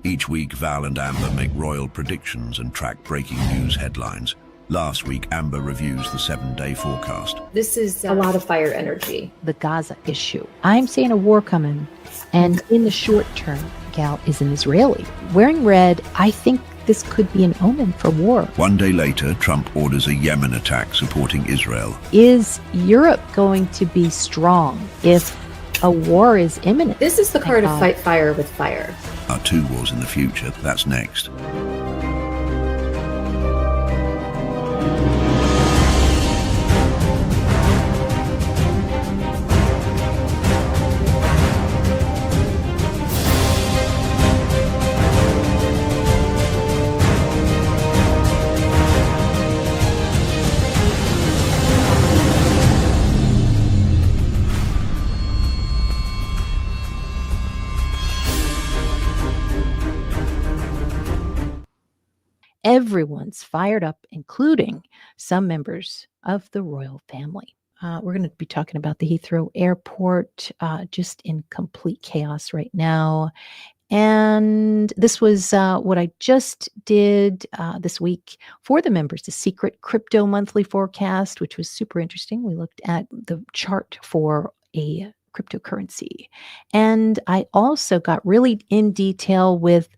Each week, Val and Amber make royal predictions and track breaking news headlines. Last week, Amber reviews the 7-day forecast. This is a lot of fire energy. The Gaza issue. I'm seeing a war coming, and in the short term, Gal is an Israeli. Wearing red, I think this could be an omen for war. One day later, Trump orders a Yemen attack supporting Israel. Is Europe going to be strong if a war is imminent? This is the card of fight fire with fire. Our 2 wars in the future, that's next. Everyone's fired up, including some members of the royal family. We're going to be talking about the Heathrow airport, just in complete chaos right now. And this was what I just did this week for the members, the secret crypto monthly forecast, which was super interesting. We looked at the chart for a cryptocurrency. And I also got really in detail with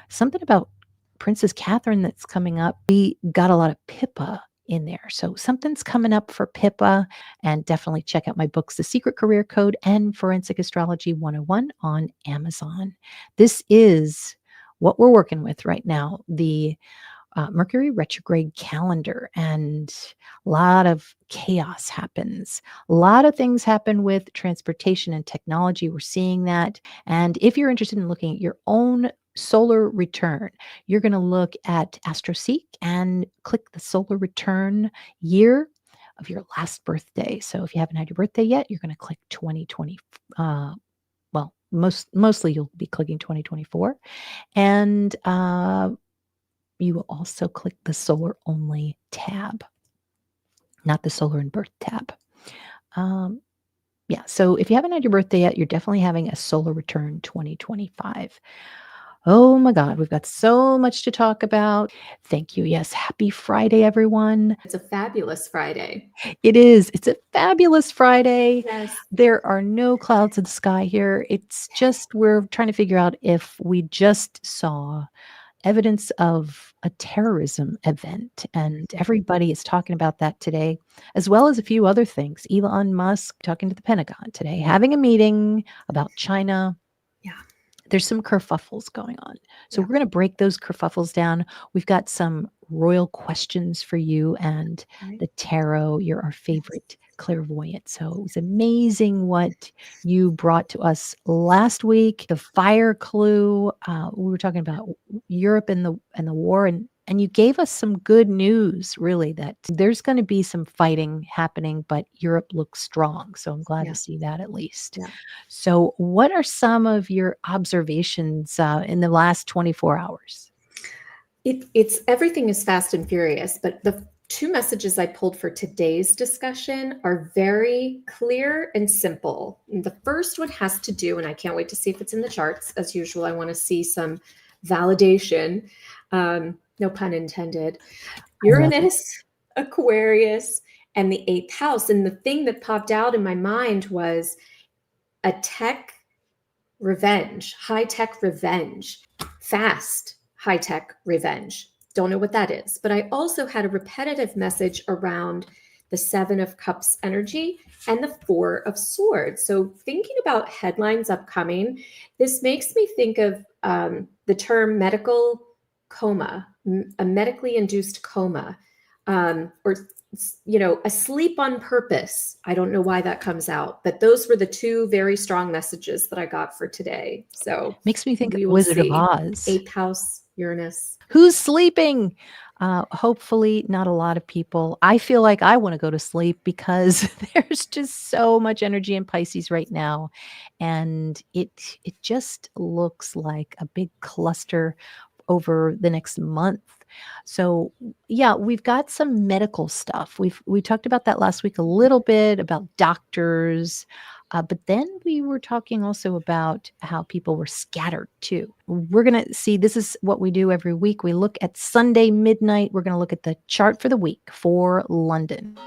something about Princess Catherine that's coming up. We got a lot of Pippa in there. So something's coming up for Pippa, and definitely check out my books, The Secret Career Code and Forensic Astrology 101 on Amazon. This is what we're working with right now, the Mercury retrograde calendar, and a lot of chaos happens. A lot of things happen with transportation and technology. We're seeing that. And if you're interested in looking at your own solar return, you're going to look at AstroSeek and click the solar return year of your last birthday. So if you haven't had your birthday yet, you're going to click 2020. Well, mostly you'll be clicking 2024. And you will also click the solar only tab, not the solar and birth tab. Yeah, so if you haven't had your birthday yet, you're definitely having a solar return 2025. Oh my God, we've got so much to talk about. Thank you. Yes, happy Friday, everyone. It's a fabulous Friday. It is. It's a fabulous Friday. Yes. There are no clouds in the sky here. It's just, we're trying to figure out if we just saw evidence of a terrorism event, and everybody is talking about that today, as well as a few other things. Elon Musk talking to the Pentagon today, having a meeting about China. Yeah. There's some kerfuffles going on. So we're going to break those kerfuffles down. We've got some royal questions for you and the Terro. You're our favorite clairvoyant. So it was amazing what you brought to us last week. The fire clue. We were talking about Europe and the war, and you gave us some good news, really, that there's going to be some fighting happening, but Europe looks strong. So I'm glad to see that at least. Yeah. So what are some of your observations in the last 24 hours? It's everything is fast and furious, but the 2 messages I pulled for today's discussion are very clear and simple. And the first one has to do, and I can't wait to see if it's in the charts. As usual, I want to see some validation. No pun intended. Uranus, Aquarius, and the 8th house. And the thing that popped out in my mind was a tech revenge, high-tech revenge, fast high-tech revenge. Don't know what that is. But I also had a repetitive message around the 7 of Cups energy and the 4 of Swords. So thinking about headlines upcoming, this makes me think of the term medical coma, a medically induced coma, or asleep on purpose. I don't know why that comes out, but those were the 2 very strong messages that I got for today. So makes me think of Wizard of Oz. 8th house, Uranus. Who's sleeping? Hopefully not a lot of people. I feel like I want to go to sleep because there's just so much energy in Pisces right now. And it just looks like a big cluster over the next month. So yeah, we've got some medical stuff. We talked about that last week a little bit, about doctors. But then we were talking also about how people were scattered too. We're going to see, this is what we do every week. We look at Sunday midnight. We're going to look at the chart for the week for London.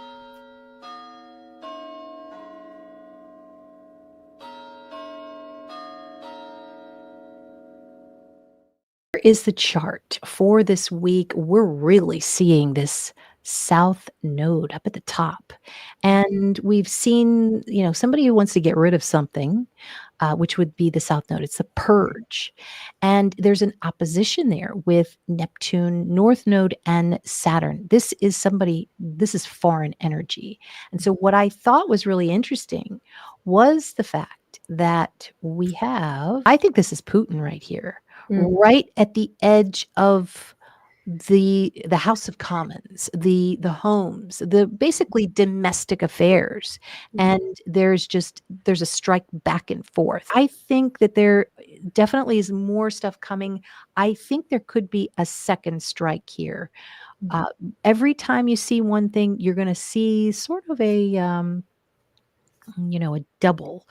Is the chart for this week. We're really seeing this south node up at the top. And we've seen, somebody who wants to get rid of something, which would be the south node. It's a purge. And there's an opposition there with Neptune, north node, and Saturn. This is foreign energy. And so what I thought was really interesting was the fact that I think this is Putin right here. Right at the edge of the House of Commons, the homes, the basically domestic affairs. And there's a strike back and forth. I think that there definitely is more stuff coming. I think there could be a second strike here. Every time you see one thing, you're going to see sort of a double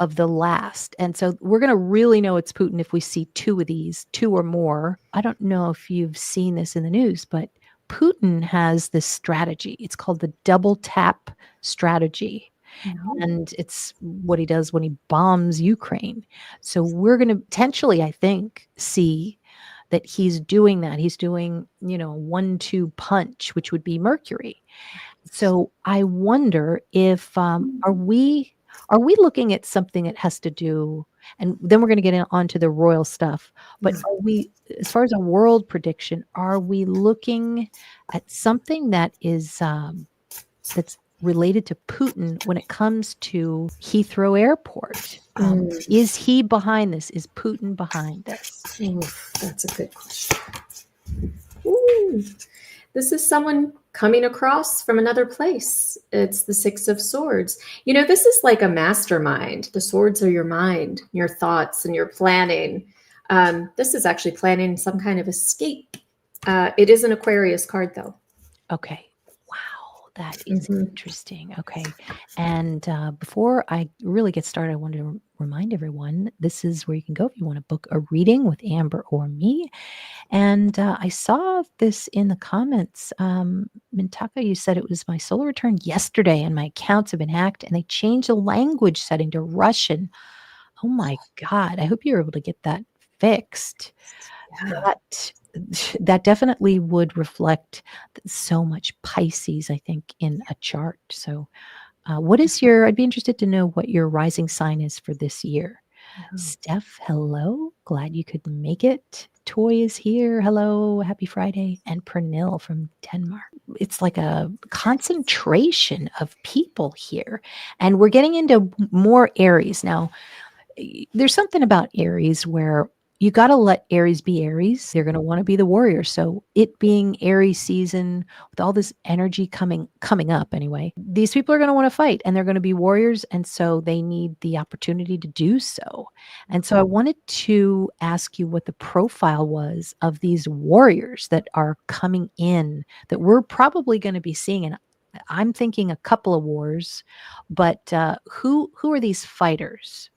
of the last. And so we're going to really know it's Putin if we see two of these, two or more. I don't know if you've seen this in the news, but Putin has this strategy. It's called the double tap strategy. And it's what he does when he bombs Ukraine. So we're going to potentially, I think, see that he's doing that. He's doing, a 1-2 punch, which would be Mercury. So I wonder if are we looking at something that has to do, and then we're going to get onto the royal stuff, but are we, as far as a world prediction, are we looking at something that is that's related to Putin when it comes to Heathrow Airport? Is he behind this? Is Putin behind this? That's a good question. Ooh. This is someone coming across from another place. It's the Six of Swords. This is like a mastermind. The swords are your mind, your thoughts, and your planning. This is actually planning some kind of escape. It is an Aquarius card, though. Okay. Wow. That is interesting. Okay. And before I really get started, I wanted to remind everyone, this is where you can go if you want to book a reading with Amber or me. And I saw this in the comments. Mintaka, you said it was my solar return yesterday and my accounts have been hacked and they changed the language setting to Russian. Oh my God. I hope you're able to get that fixed. Yeah. That definitely would reflect so much Pisces, I think, in a chart. So I'd be interested to know what your rising sign is for this year. Steph, hello. Glad you could make it. Toy is here. Hello. Happy Friday. And Pernille from Denmark. It's like a concentration of people here. And we're getting into more Aries. Now, there's something about Aries where you got to let Aries be Aries. They're going to want to be the warrior. So it being Aries season with all this energy coming up anyway, these people are going to want to fight and they're going to be warriors. And so they need the opportunity to do so. And so I wanted to ask you what the profile was of these warriors that are coming in that we're probably going to be seeing. And I'm thinking a couple of wars, but who are these fighters?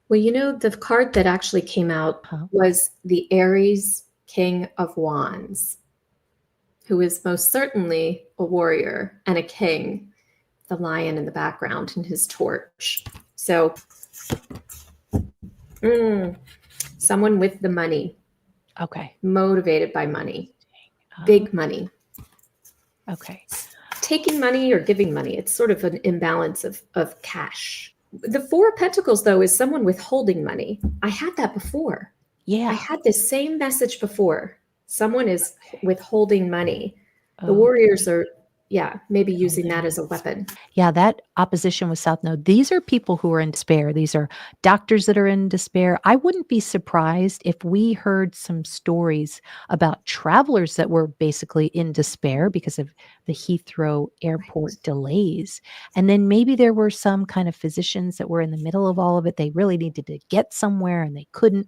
Well, the card that actually came out was the Aries King of Wands, who is most certainly a warrior and a king, the lion in the background and his torch. So someone with the money. Okay. Motivated by money. Big money. Okay. Taking money or giving money. It's sort of an imbalance of cash. The Four of Pentacles, though, is someone withholding money. I had that before. Yeah. I had this same message before. Someone is withholding money. The warriors are, maybe using that as a weapon. Yeah, that opposition with South Node. These are people who are in despair. These are doctors that are in despair. I wouldn't be surprised if we heard some stories about travelers that were basically in despair because of the Heathrow airport delays. And then maybe there were some kind of physicians that were in the middle of all of it. They really needed to get somewhere and they couldn't.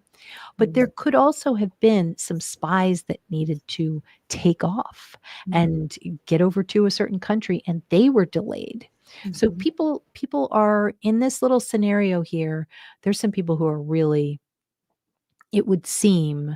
But there could also have been some spies that needed to take off and get over to a certain country, and they were delayed. So Mhm. people are in this little scenario here. There's some people who are really, it would seem,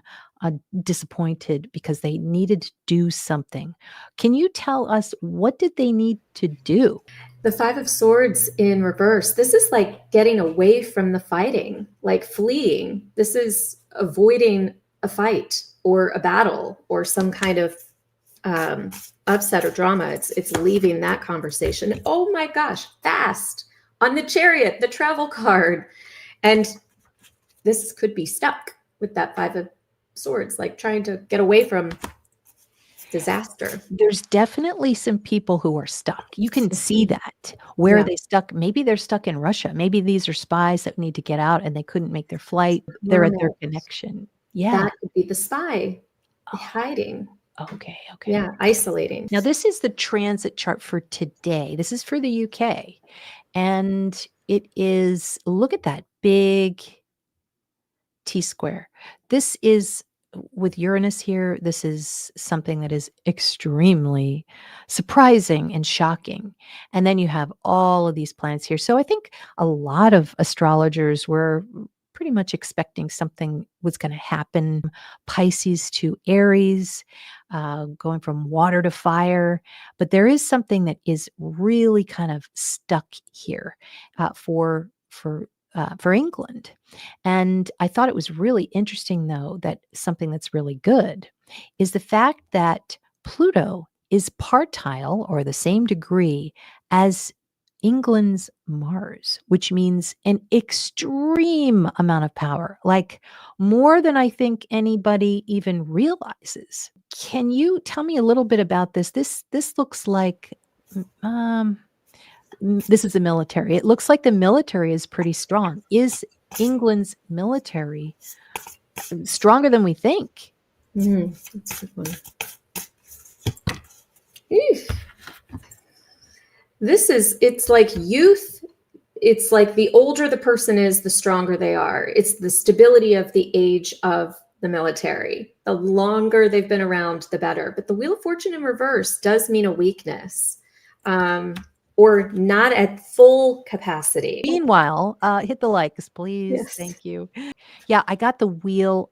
disappointed because they needed to do something. Can you tell us what did they need to do? The Five of Swords in reverse. This is like getting away from the fighting, like fleeing. This is avoiding a fight or a battle or some kind of um, upset or drama. It's leaving that conversation. Oh my gosh, fast on the Chariot, the travel card, and this could be stuck with that Five of Swords, like trying to get away from disaster. There's definitely some people who are stuck. You can see that. Where are Yeah. they stuck? Maybe they're stuck in Russia. Maybe these are spies that need to get out and they couldn't make their flight. They're at their Right. connection. Yeah. That could be the spy Oh, hiding. okay. Okay. Yeah, isolating. Now, this is the transit chart for today. This is for the UK. And it is, look at that big T square. This is with Uranus here, this is something that is extremely surprising and shocking. And then you have all of these planets here. So I think a lot of astrologers were pretty much expecting something was going to happen. Pisces to Aries, going from water to fire. But there is something that is really kind of stuck here for England. And I thought it was really interesting, though, that something that's really good is the fact that Pluto is partile or the same degree as England's Mars, which means an extreme amount of power, like more than I think anybody even realizes. Can you tell me a little bit about this? This looks like this is the military. It looks like the military is pretty strong. Is England's military stronger than we think? That's a good one. Eesh. It's like youth. It's like the older the person is, the stronger they are. It's the stability of the age of the military. The longer they've been around, the better. But the Wheel of Fortune in reverse does mean a weakness. Or not at full capacity. Meanwhile, hit the likes, please. Yes. Thank you. Yeah, I got the wheel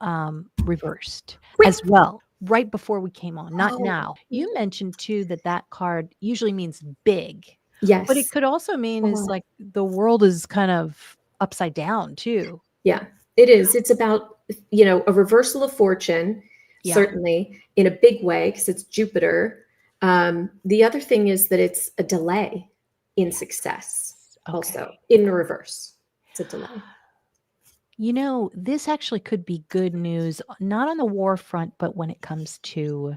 reversed Wait. as well, right before we came on, not Oh. now. You mentioned too that that card usually means big, Yes. but it could also mean is like the world is kind of upside down too. Yeah, it is. It's about, a reversal of fortune, Yeah. certainly in a big way, because it's Jupiter. The other thing is that it's a delay in success, also Okay. in reverse. It's a delay. This actually could be good news, not on the war front, but when it comes to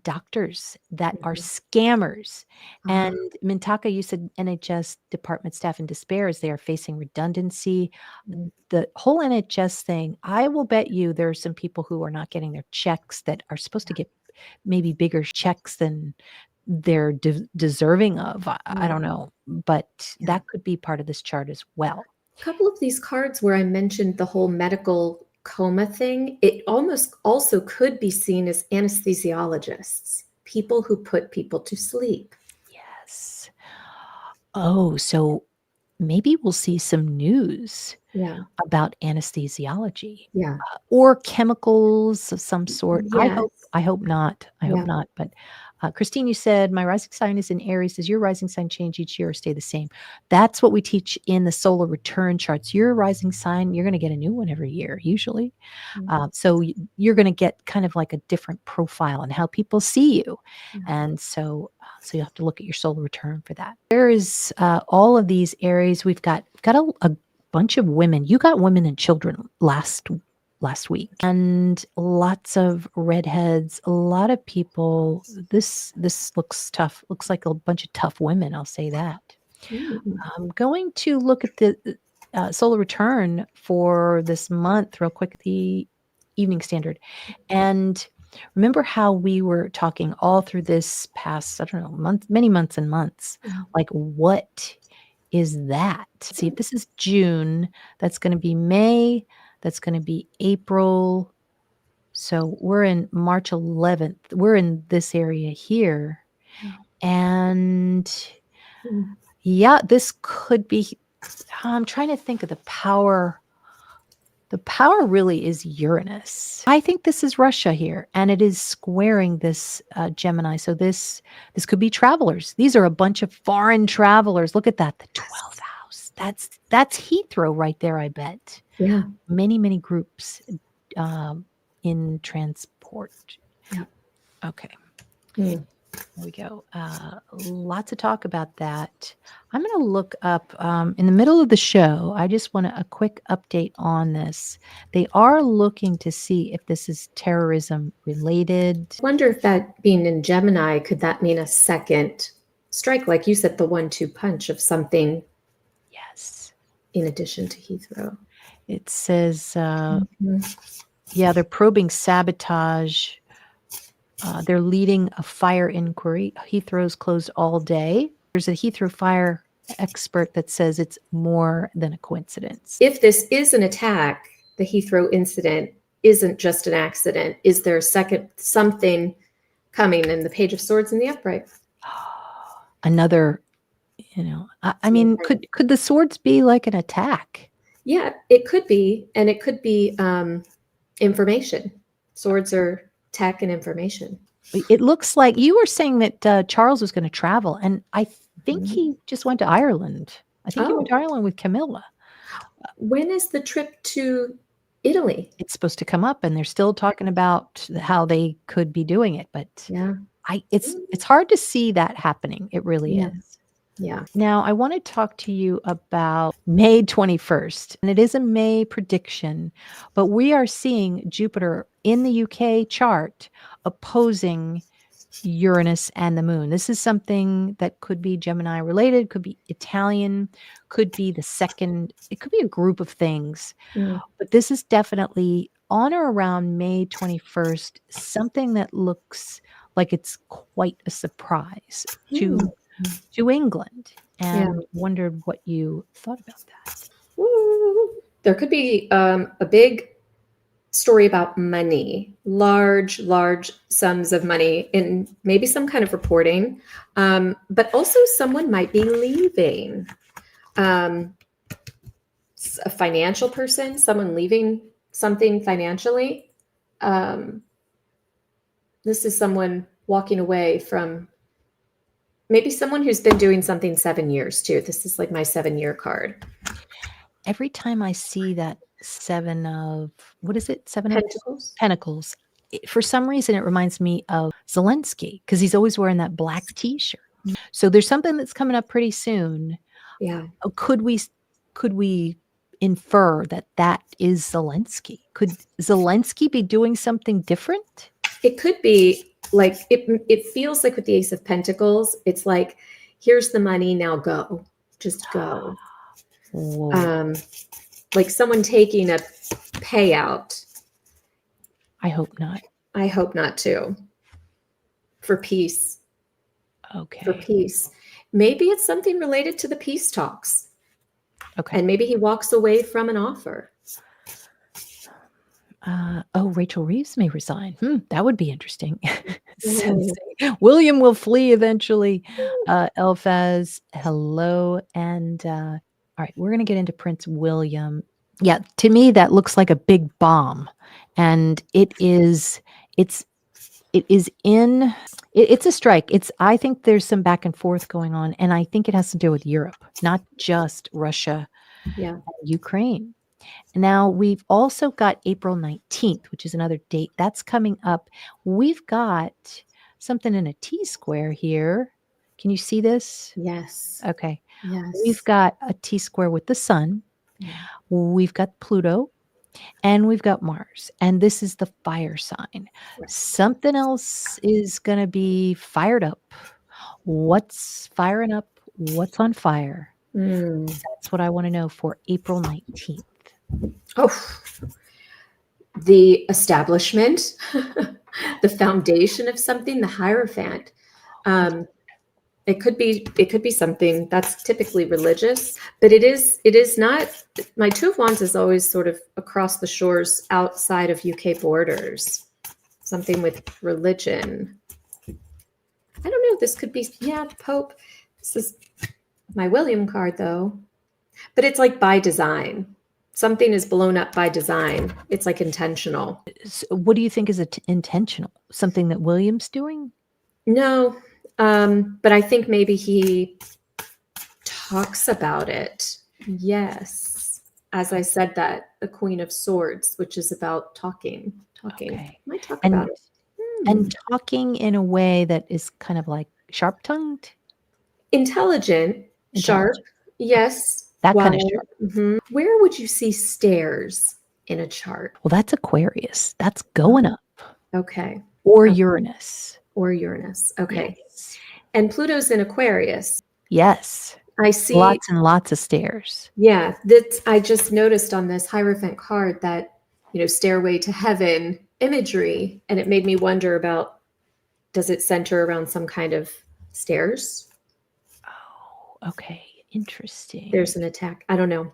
doctors that are scammers. And Mintaka, you said NHS department staff in despair as they are facing redundancy. The whole NHS thing, I will bet you there are some people who are not getting their checks that are supposed to get maybe bigger checks than they're deserving of. I don't know, but that could be part of this chart as well. A couple of these cards where I mentioned the whole medical coma thing, it almost also could be seen as anesthesiologists, people who put people to sleep. Yes. Oh, so maybe we'll see some news Yeah. about anesthesiology Yeah. or chemicals of some sort. Yes. I hope not. I hope Yeah. not. But Christine, you said my rising sign is in Aries. Does your rising sign change each year or stay the same? That's what we teach in the solar return charts. Your rising sign, you're going to get a new one every year, usually. So you're going to get kind of like a different profile and how people see you. And so you have to look at your solar return for that. There is all of these areas. We've got a bunch of women. You got women and children last week, and lots of redheads, a lot of people. This looks tough. Looks like a bunch of tough women, I'll say that. I'm going to look at the solar return for this month real quick, the Evening Standard. And remember how we were talking all through this past, I don't know, many months and months, like what is that? See, if this is June, that's going to be May, that's going to be April. So we're in March 11th. We're in this area here. And Yeah, this could be. I'm trying to think of the power. The power really is Uranus. I think this is Russia here, and it is squaring this Gemini. So this could be travelers. These are a bunch of foreign travelers. Look at that, the 12th house. That's Heathrow right there. I bet Yeah. many groups in transport. Yeah. Okay. Mm. There we go. Lots of talk about that. I'm going to look up in the middle of the show. I just want a quick update on this. They are looking to see if this is terrorism related. I wonder if that being in Gemini, could that mean a second strike? Like you said, the 1-2 punch of something Yes. in addition to Heathrow. It says, Mhm. yeah, they're probing sabotage. They're leading a fire inquiry. Heathrow's closed all day. There's a Heathrow fire expert that says it's more than a coincidence. If this is an attack, the Heathrow incident isn't just an accident. Is there a second something coming in the Page of Swords in the upright? Another, I mean, could the swords be like an attack? Yeah, it could be, and it could be information. Swords are tech and information. It looks like you were saying that Charles was going to travel, and I think Mhm. he just went to Ireland. I think he went to Oh. Ireland with Camilla. When is the trip to Italy? It's supposed to come up, and they're still talking about how they could be doing it, but Yeah. it's hard to see that happening. It really Yeah. is. Yeah. Now, I want to talk to you about May 21st, and it is a May prediction, but we are seeing Jupiter in the UK chart opposing Uranus and the moon. This is something that could be Gemini related, could be Italian, could be the second, it could be a group of things, Mm. but this is definitely on or around May 21st, something that looks like it's quite a surprise Hmm. to England, Yeah. and wondered what you thought about that. Woo. There could be a big story about money, large sums of money, and maybe some kind of reporting. But also, someone might be leaving. A financial person, someone leaving something financially. This is someone walking away from maybe someone who's been doing something 7 years too. This is like my 7-year card. Every time I see that seven of, what is it? Seven of Pentacles. Pentacles. For some reason, it reminds me of Zelensky because he's always wearing that black T-shirt. So there's something that's coming up pretty soon. Yeah. Could we infer that is Zelensky? Could Zelensky be doing something different? It could be like it feels like with the Ace of Pentacles, it's like, here's the money, now go. Just go. Like someone taking a payout. I hope not. I hope not too. For peace. Okay. For peace. Maybe it's something related to the peace talks. Okay. And maybe he walks away from an offer. Rachel Reeves may resign. That would be interesting. William will flee eventually. Elphaz, hello. And all right, we're going to get into Prince William. Yeah, to me, that looks like a big bomb. And it's a strike. I think there's some back and forth going on. And I think it has to do with Europe, not just Russia and Ukraine. Now, we've also got April 19th, which is another date that's coming up. We've got something in a T-square here. Can you see this? Yes. Okay. Yes. We've got a T-square with the sun. Yeah. We've got Pluto. And we've got Mars. And this is the fire sign. Right. Something else is going to be fired up. What's firing up? What's on fire? That's what I want to know for April 19th. Oh, the establishment, the foundation of something, the Hierophant. It could be something that's typically religious, but it is not. My Two of Wands is always sort of across the shores outside of UK borders. Something with religion. I don't know. This could be, the Pope. This is my William card, though. But it's like by design. Something is blown up by design. It's like intentional. What do you think is intentional? Something that William's doing? No, but I think maybe he talks about it. Yes. As I said that, the Queen of Swords, which is about talking. Okay. Might talk And about it. and talking in a way that is kind of like sharp-tongued? Intelligent, sharp, Intelligent. yes. That kind of quiet. sharp. Mhm. Where would you see stairs in a chart? Well, that's Aquarius. That's going up. Okay. Or Okay. Uranus. Or Uranus. Okay. Yes. And Pluto's in Aquarius. Yes. I see. Lots and lots of stairs. Yeah, that I just noticed on this Hierophant card that, stairway to heaven imagery, and it made me wonder about, does it center around some kind of stairs? Oh, okay. Interesting. There's an attack. I don't know.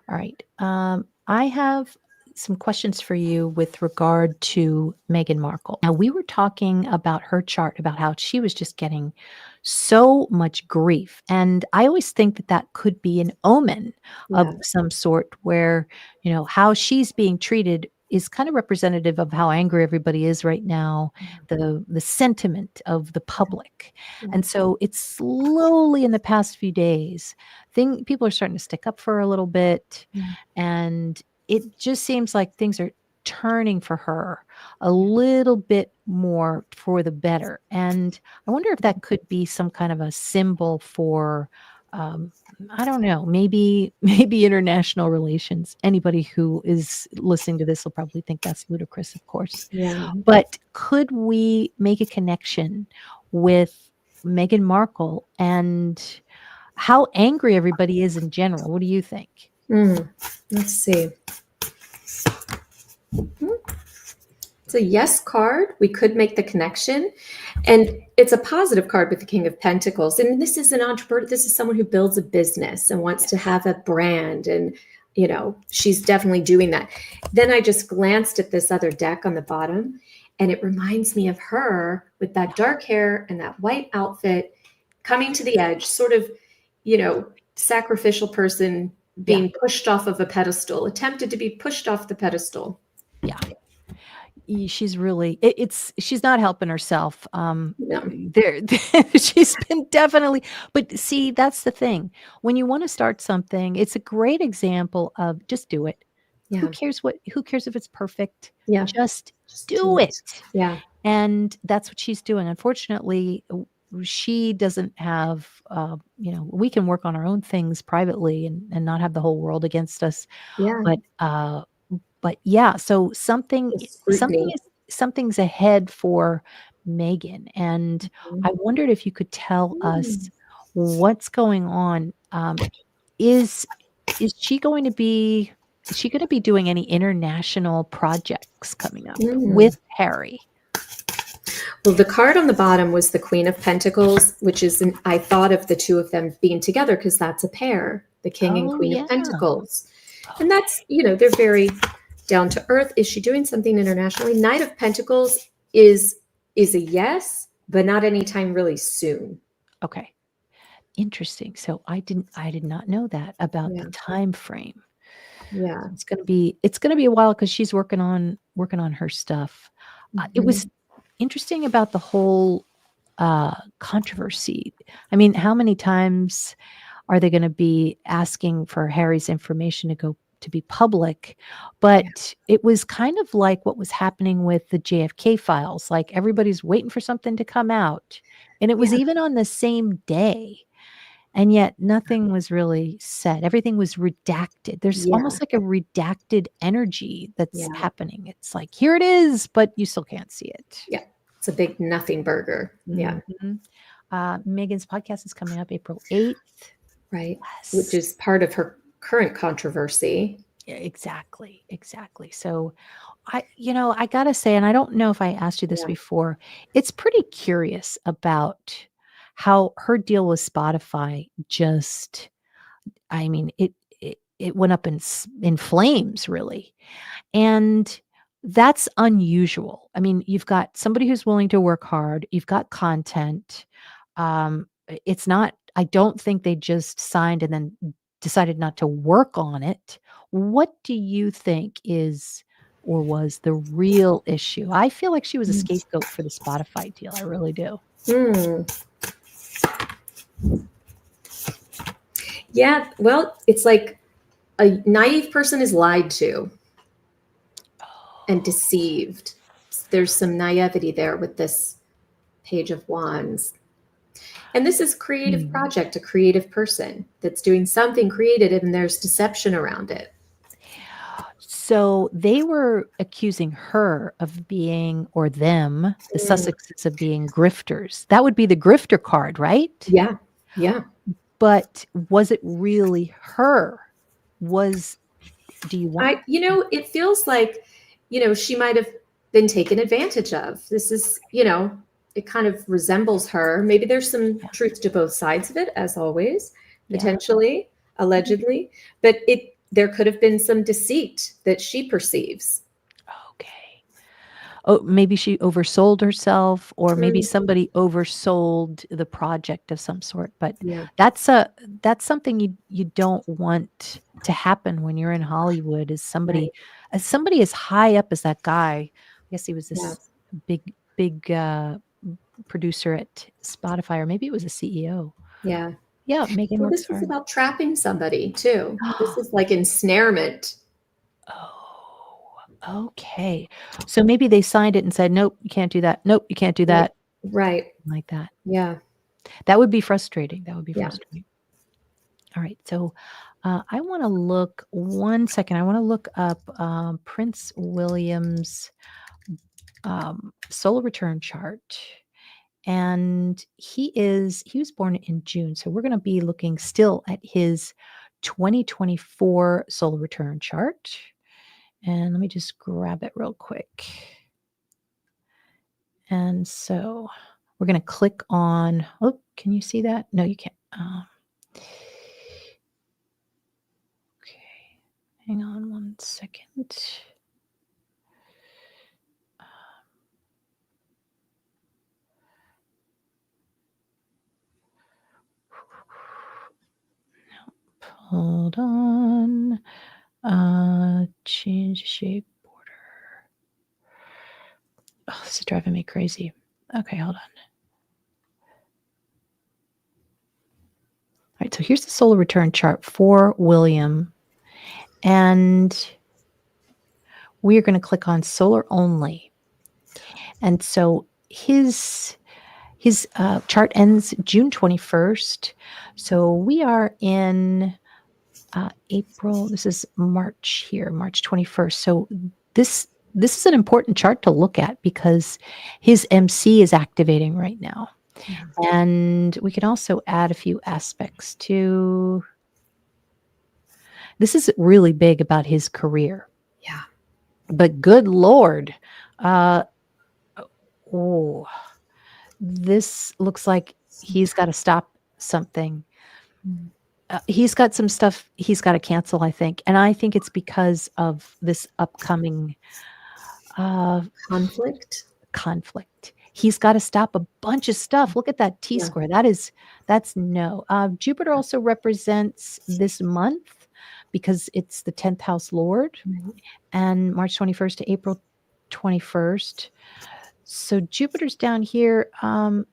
All right. I have some questions for you with regard to Meghan Markle. Now, we were talking about her chart, about how she was just getting so much grief. And I always think that that could be an omen of Yeah. some sort where, how she's being treated is kind of representative of how angry everybody is right now, the sentiment of the public. Yeah. And so it's slowly in the past few days, people are starting to stick up for her a little bit. Yeah. And it just seems like things are turning for her a little bit more for the better. And I wonder if that could be some kind of a symbol for, I don't know, maybe international relations. Anybody who is listening to this will probably think that's ludicrous, of course. Yeah. But could we make a connection with Meghan Markle and how angry everybody is in general? What do you think? Let's see. It's a yes card. We could make the connection. And it's a positive card with the King of Pentacles. And this is an entrepreneur. This is someone who builds a business and wants to have a brand. And, she's definitely doing that. Then I just glanced at this other deck on the bottom, and it reminds me of her with that dark hair and that white outfit coming to the edge, sort of, sacrificial person being pushed off of a pedestal, attempted to be pushed off the pedestal. Yeah. She's really, she's not helping herself. No. She's been definitely, but see, that's the thing. When you want to start something, it's a great example of just do it. Yeah. Who cares if it's perfect? Yeah. Just do it. Yeah. And that's what she's doing. Unfortunately, she doesn't have, we can work on our own things privately and not have the whole world against us. Yeah. But yeah, so something's ahead for Meghan. And I wondered if you could tell us what's going on. Is she going to be doing any international projects coming up with Harry? Well, the card on the bottom was the Queen of Pentacles, which is, I thought of the two of them being together because that's a pair, the King and Queen of Pentacles. And that's, they're very down to earth. Is she doing something internationally? Knight of Pentacles is a yes, but not anytime really soon. Okay. Interesting. So I did not know that about the time frame. Yeah. It's going to be a while because she's working on her stuff. It was interesting about the whole controversy. I mean, how many times are they going to be asking for Harry's information to be public? But it was kind of like what was happening with the JFK files. Like everybody's waiting for something to come out. And it was even on the same day. And yet nothing was really said. Everything was redacted. There's almost like a redacted energy that's happening. It's like, here it is, but you still can't see it. Yeah. It's a big nothing burger. Yeah. Meghan's podcast is coming up April 8th. Right. Yes. Which is part of her current controversy. Yeah, exactly. So I gotta say, and I don't know if I asked you this before, it's pretty curious about how her deal with Spotify it went up in flames, really. And that's unusual. I mean, you've got somebody who's willing to work hard. You've got content. It's not, I don't think they just signed and then decided not to work on it. What do you think is or was the real issue? I feel like she was a scapegoat for the Spotify deal. I really do. Hmm. Yeah, well, it's like a naive person is lied to and deceived. There's some naivety there with this Page of Wands. And this is creative project, a creative person that's doing something creative, and there's deception around it. So they were accusing her of being, or them, the Sussexes, of being grifters. That would be the grifter card, right? Yeah, yeah. But was it really her? Do you want? It feels like, she might have been taken advantage of. This is, it kind of resembles her. Maybe there's some truth to both sides of it, as always, potentially, allegedly, but there could have been some deceit that she perceives. Okay. Oh, maybe she oversold herself, or maybe somebody oversold the project of some sort. But that's something you don't want to happen when you're in Hollywood. Is somebody as high up as that guy? I guess he was this big producer at Spotify, or maybe it was a CEO. Yeah. Yeah, making Well, this is about trapping somebody too. This is like ensnarement. Oh, okay. So maybe they signed it and said, nope, you can't do that. Nope, you can't do that. Right. Like that. Yeah. That would be frustrating. Frustrating. All right. So I want to look 1 second. I want to look up Prince William's solar return chart. And he was born in June. So we're going to be looking still at his 2024 solar return chart. And let me just grab it real quick. And so we're going to click on, oh, can you see that? No, you can't. Okay, hang on 1 second. Hold on. Change shape border. Oh, this is driving me crazy. Okay, hold on. All right, so here's the solar return chart for William. And we are going to click on solar only. And so his chart ends June 21st. So we are in April. This is March here, March 21st. So this is an important chart to look at because his MC is activating right now. And we can also add a few aspects to. This is really big about his career. Yeah. But good Lord. This looks like he's got to stop something. He's got some stuff he's got to cancel, I think. And I think it's because of this upcoming conflict. He's got to stop a bunch of stuff. Look at that T-square. That's no. Jupiter also represents this month because it's the 10th house lord, and March 21st to April 21st. So Jupiter's down here.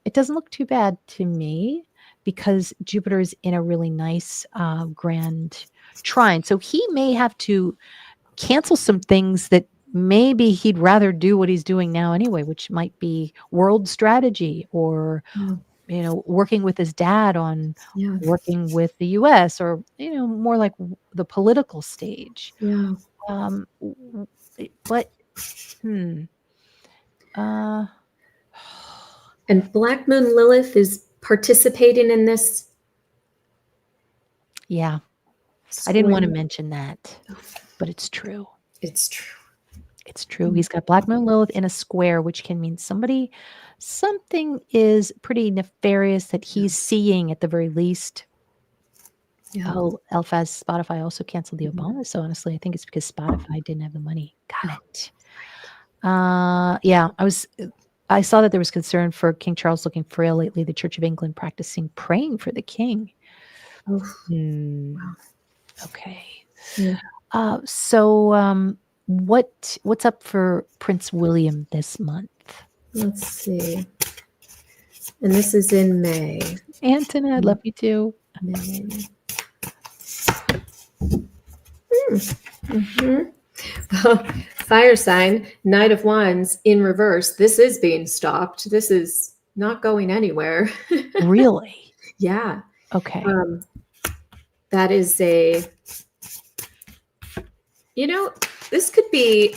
It doesn't look too bad to me because Jupiter is in a really nice grand trine. So he may have to cancel some things that maybe he'd rather do what he's doing now anyway, which might be world strategy or, working with his dad on working with the U.S. or, more like the political stage. Yeah. But, and Black Moon Lilith is participating in this. Yeah. I didn't want to mention that, but it's true. It's true. It's true. He's got Black Moon Lilith in a square, which can mean something is pretty nefarious that he's seeing at the very least. Yeah. Oh, Elphaz, Spotify also canceled the Obama. So honestly, I think it's because Spotify didn't have the money. Got it. Yeah, I saw that there was concern for King Charles looking frail lately. The Church of England practicing praying for the king. Oh, Hmm. wow. Okay. Yeah. What's up for Prince William this month? Let's see. And this is in May. Antoinette, love you too. May. Mhm. Fire sign, Knight of Wands in reverse. This is being stopped. This is not going anywhere. Really? Yeah. Okay. That is this could be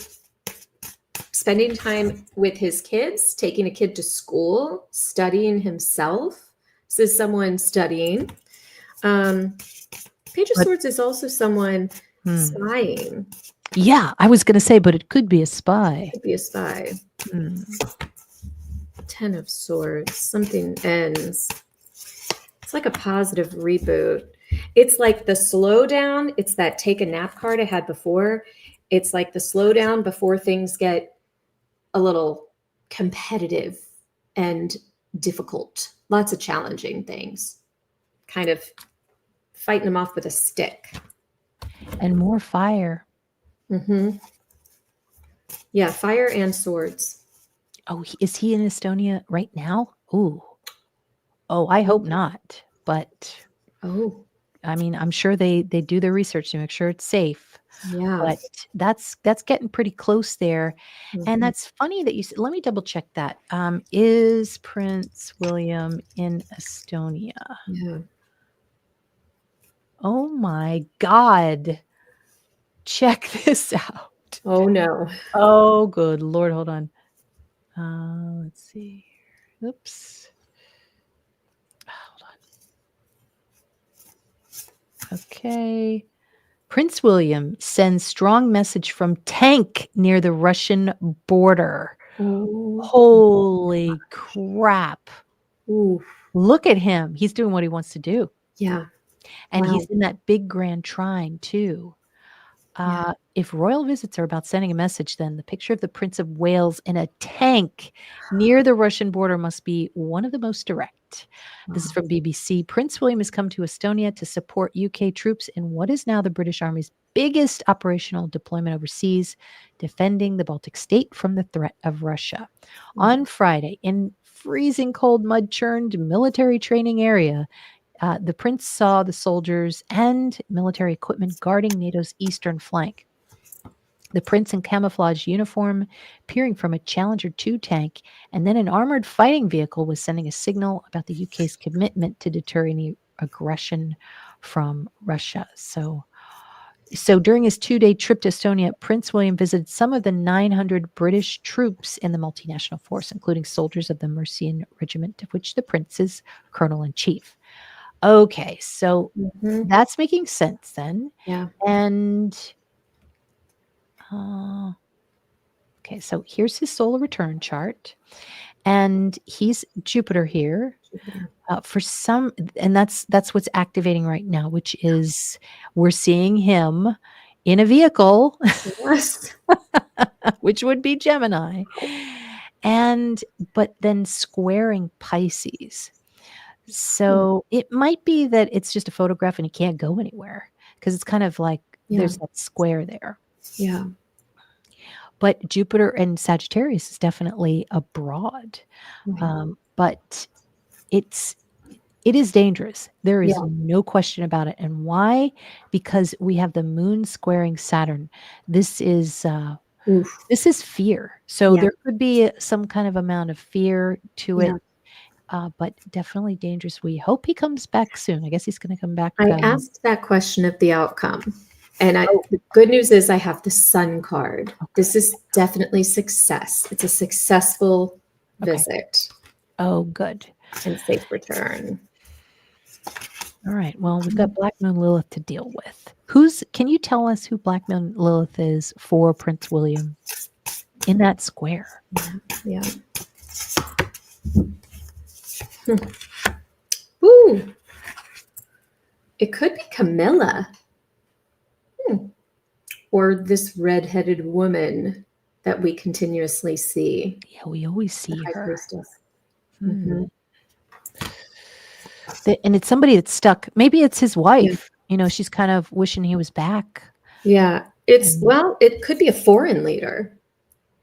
spending time with his kids, taking a kid to school, studying himself. This is someone studying. Page of But- Swords is also someone spying. Yeah, I was going to say, but it could be a spy. Could be a spy. Hmm. 10 of Swords. Something ends. It's like a positive reboot. It's like the slowdown. It's that take a nap card I had before. It's like the slowdown before things get a little competitive and difficult. Lots of challenging things. Kind of fighting them off with a stick. And more fire. Mm-hmm. Yeah, fire and swords. Oh, is he in Estonia right now? Ooh. Oh, I hope not. But Oh, I mean, I'm sure they do their research to make sure it's safe. yeah. But that's getting pretty close there. And Mhm. that's funny that you said, let me double check that. Is Prince William in Estonia? Yeah. Oh my God. Check this out. Oh no. Oh, good Lord. Hold on. Let's see. Oops. Hold on. Okay. Prince William sends strong message from tank near the Russian border. Oh. Holy crap. Ooh. Look at him. He's doing what he wants to do. Yeah. And Wow. he's in that big grand trine too. Yeah. If royal visits are about sending a message, then the picture of the Prince of Wales in a tank near the Russian border must be one of the most direct. This is Wow. from BBC. Prince William has come to Estonia to support UK troops in what is now the British Army's biggest operational deployment overseas, defending the Baltic state from the threat of Russia. On Friday, in freezing cold, mud-churned military training area, the prince saw the soldiers and military equipment guarding NATO's eastern flank. The prince in camouflage uniform peering from a Challenger 2 tank, and then an armored fighting vehicle was sending a signal about the UK's commitment to deter any aggression from Russia. So during his 2-day trip to Estonia, Prince William visited some of the 900 British troops in the multinational force, including soldiers of the Mercian Regiment, of which the prince is colonel-in-chief. Okay, so Mhm. that's making sense then. Yeah. And okay, so here's his solar return chart, and he's Jupiter here. For some, and that's what's activating right now, which is we're seeing him in a vehicle, Yes. which would be Gemini, but then squaring Pisces. So it might be that it's just a photograph and he can't go anywhere because it's kind of like there's that square there. Yeah. But Jupiter and Sagittarius is definitely abroad. But it is dangerous. There is no question about it. And why? Because we have the moon squaring Saturn. This is fear. So there could be some kind of amount of fear to it. But definitely dangerous. We hope he comes back soon. I guess he's going to come back. I asked that question of the outcome. And the good news is I have the Sun card. Okay. This is definitely success. It's a successful visit. Oh, good. And safe return. All right. Well, we've got Black Moon Lilith to deal with. Can you tell us who Black Moon Lilith is for Prince William in that square? Yeah. Ooh. It could be Camilla. Or this redheaded woman that we continuously see. Yeah, we always see High her. Priestess. Hmm. And it's somebody that's stuck. Maybe it's his wife. She's kind of wishing he was back. Yeah, it could be a foreign leader.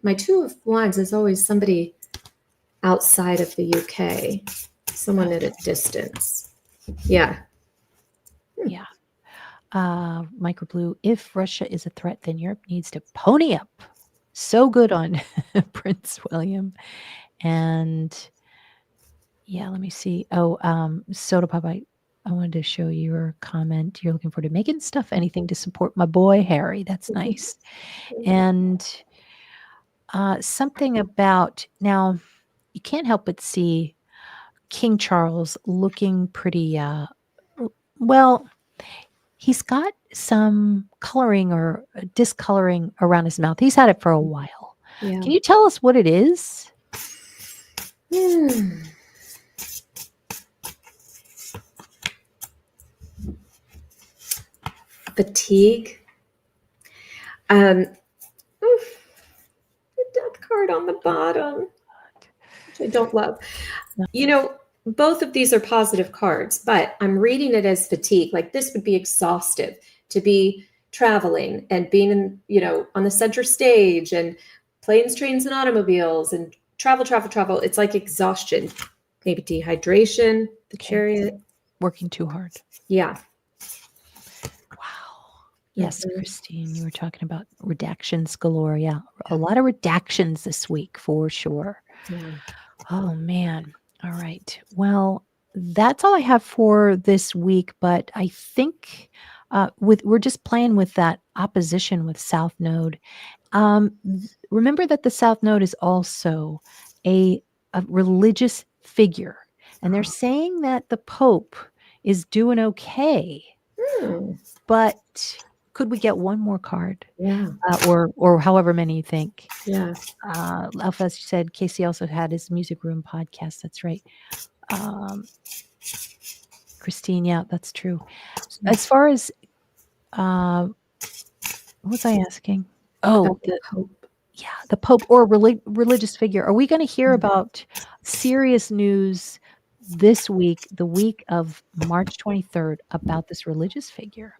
My Two of Wands is always somebody outside of the UK, someone at a distance. Yeah. Yeah. Microblue, if Russia is a threat, then Europe needs to pony up. So good on Prince William. And yeah, let me see. Oh, Soda Pop, I wanted to show your comment. You're looking forward to making stuff, anything to support my boy Harry. That's nice. And something about now, you can't help but see King Charles looking pretty well. He's got some coloring or discoloring around his mouth. He's had it for a while. Yeah. Can you tell us what it is? Fatigue. The death card on the bottom, which I don't love. Both of these are positive cards, but I'm reading it as fatigue. Like this would be exhaustive to be traveling and being in, on the center stage and planes, trains, and automobiles and travel. It's like exhaustion, maybe dehydration, the Chariot. Working too hard. Yeah. Wow. Yes, Christine, you were talking about redactions galore. Yeah, a lot of redactions this week for sure. Yeah. Oh, man. All right. Well, that's all I have for this week, but I think we're just playing with that opposition with South Node. Remember that the South Node is also a religious figure, and they're saying that the Pope is doing okay, but could we get one more card? Yeah. Or however many you think. Yeah. Alpha said Casey also had his music room podcast. That's right. Christine, yeah, that's true. As far as what was I asking? Oh, the Pope. Yeah, the Pope or a religious figure. Are we going to hear about serious news this week, the week of March 23rd, about this religious figure?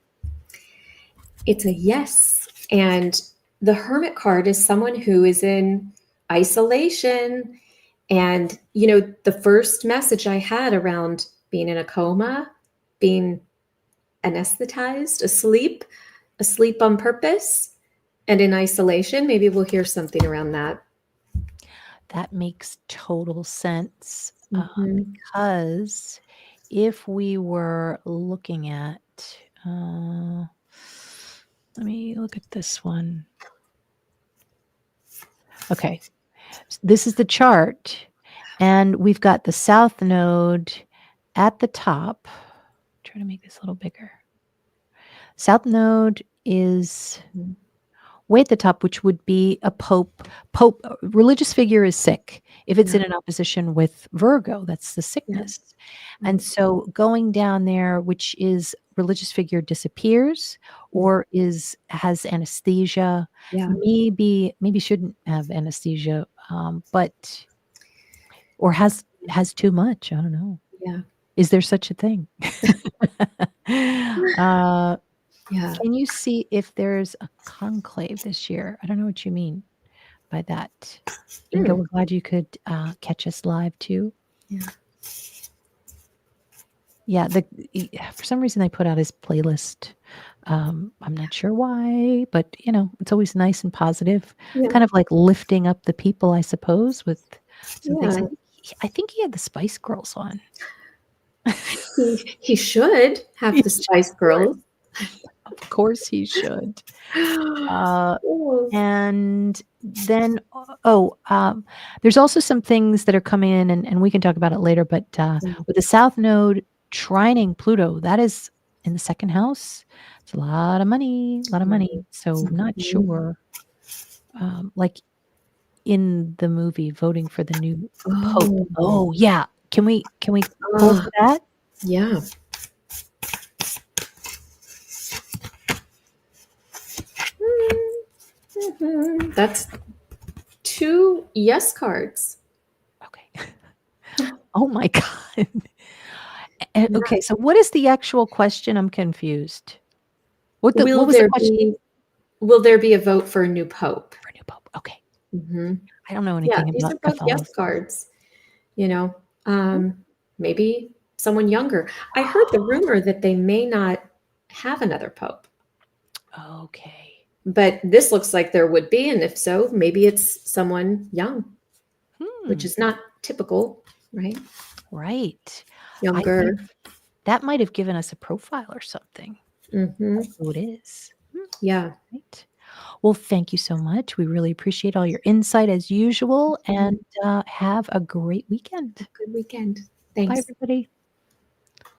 It's a yes. And the Hermit card is someone who is in isolation. And, the first message I had around being in a coma, being anesthetized, asleep on purpose, and in isolation, maybe we'll hear something around that. That makes total sense because if we were looking at, let me look at this one. Okay, this is the chart, and we've got the South Node at the top. Try to make this a little bigger. South Node is way at the top, which would be a Pope. Religious figure is sick. If it's in an opposition with Virgo, that's the sickness. Yeah. And so going down there, which is religious figure disappears or has anesthesia, maybe shouldn't have anesthesia, but or has too much. I don't know. Yeah. Is there such a thing? Can you see if there's a conclave this year? I don't know what you mean by that. Inga, we're glad you could catch us live too. Yeah. For some reason they put out his playlist. I'm not sure why, but it's always nice and positive, kind of like lifting up the people, I suppose, with some things. I think he had the Spice Girls on. He should have the Spice Girls. Of course he should. And then, there's also some things that are coming in, and we can talk about it later, but with the South Node trining Pluto, that is in the second house. It's a lot of money. So not sure, like in the movie, voting for the new Pope. Oh, yeah. Can we pull for that? Yeah. That's 2 yes cards. Okay. Oh my God. Yeah. Okay, so what is the actual question? I'm confused. What Will was the there question be will there be a vote for a new pope? for new pope? Okay. Hmm. I don't know Yeah, anything these about are both yes Catholicism. cards. You know, Hmm. maybe someone younger. I heard the rumor that they may not have another pope, Okay. but this looks like there would be, and if so, maybe it's someone young, which Hmm. is not typical, right? Right. I might Younger. that might have given us a profile or something Hmm. of who it is. Yeah. Right. Well, thank you so much. We really appreciate all your insight as usual, and have a great weekend. Good weekend. Bye, Thanks. everybody.